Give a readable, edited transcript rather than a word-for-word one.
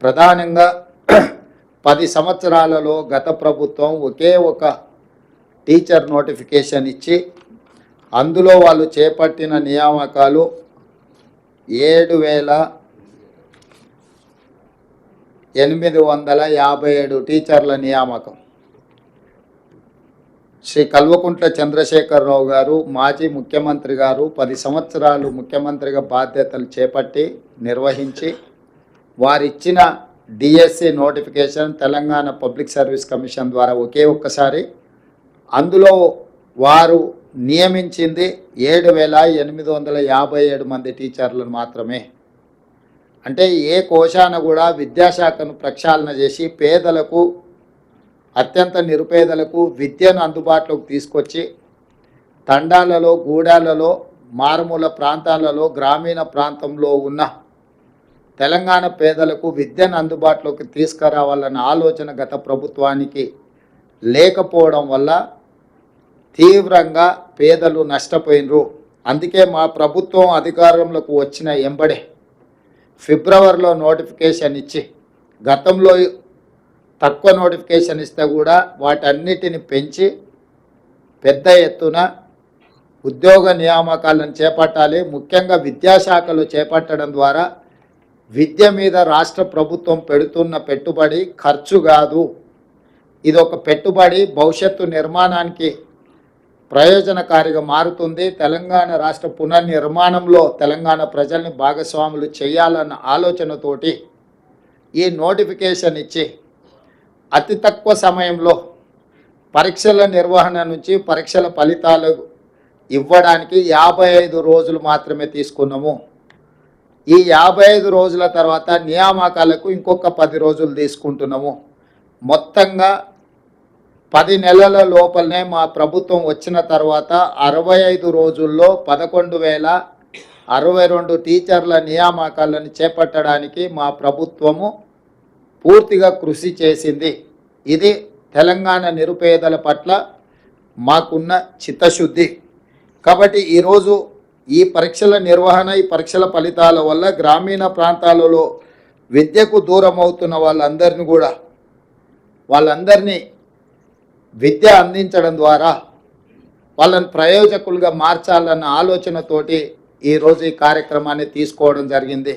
ప్రధానంగా 10 సంవత్సరాలలో గత ప్రభుత్వం ఒకే ఒక టీచర్ నోటిఫికేషన్ ఇచ్చి అందులో వాళ్ళు చేపట్టిన నియామకాలు 7,857 టీచర్ల నియామకం. శ్రీ కల్వకుంట్ల చంద్రశేఖరరావు గారు మాజీ ముఖ్యమంత్రి గారు 10 సంవత్సరాలు ముఖ్యమంత్రిగా బాధ్యతలు చేపట్టి నిర్వహించి వారిచ్చిన DSC notification Telangana public service commission ద్వారా ఒకే ఒక్కసారి అందులో వారు నియమించింది 7,857 మంది టీచర్లను మాత్రమే. అంటే ఏ కోశాన కూడా విద్యాశాఖను ప్రక్షాళన చేసి పేదలకు అత్యంత నిరుపేదలకు విద్యను అందుబాటులోకి తీసుకొచ్చి తండాలలో గూడాలలో మారుమూల ప్రాంతాలలో గ్రామీణ ప్రాంతంలో ఉన్న తెలంగాణ పేదలకు విద్యను అందుబాటులోకి తీసుకురావాలన్న ఆలోచన గత ప్రభుత్వానికి లేకపోవడం వల్ల తీవ్రంగా పేదలు నష్టపోయినరు. అందుకే మా ప్రభుత్వం అధికారంలోకి వచ్చిన ఎంబడే ఫిబ్రవరిలో నోటిఫికేషన్ ఇచ్చి గతంలో తక్కువ నోటిఫికేషన్ ఇస్తే కూడా వాటన్నిటిని పెంచి పెద్ద ఎత్తున ఉద్యోగ నియామకాలను చేపట్టాలి. ముఖ్యంగా విద్యాశాఖలో చేపట్టడం ద్వారా విద్య మీద రాష్ట్ర ప్రభుత్వం పెడుతున్న పెట్టుబడి ఖర్చు కాదు, ఇది ఒక పెట్టుబడి భవిష్యత్తు నిర్మాణానికి ప్రయోజనకారిగా మారుతుంది. తెలంగాణ రాష్ట్ర పునర్నిర్మాణంలో తెలంగాణ ప్రజల్ని భాగస్వాములు చేయాలన్న ఆలోచనతోటి ఈ నోటిఫికేషన్ ఇచ్చి అతి తక్కువ సమయంలో పరీక్షల నిర్వహణ నుంచి పరీక్షల ఫలితాలు ఇవ్వడానికి 55 రోజులు మాత్రమే తీసుకున్నాము. ఈ 55 రోజుల తర్వాత నియామకాలకు ఇంకొక 10 రోజులు తీసుకుంటున్నాము. మొత్తంగా 10 నెలల లోపలనే మా ప్రభుత్వం వచ్చిన తర్వాత 65 రోజుల్లో 11,062 టీచర్ల నియామకాలను చేపట్టడానికి మా ప్రభుత్వము పూర్తిగా కృషి చేసింది. ఇది తెలంగాణ నిరుపేదల పట్ల మాకున్న చిత్తశుద్ధి. కాబట్టి ఈరోజు ఈ పరీక్షల నిర్వహణ ఈ పరీక్షల ఫలితాల వల్ల గ్రామీణ ప్రాంతాలలో విద్యకు దూరం అవుతున్న వాళ్ళందరినీ విద్య అందించడం ద్వారా వాళ్ళని ప్రయోజకులుగా మార్చాలన్న ఆలోచనతోటి ఈరోజు ఈ కార్యక్రమాన్ని తీసుకోవడం జరిగింది.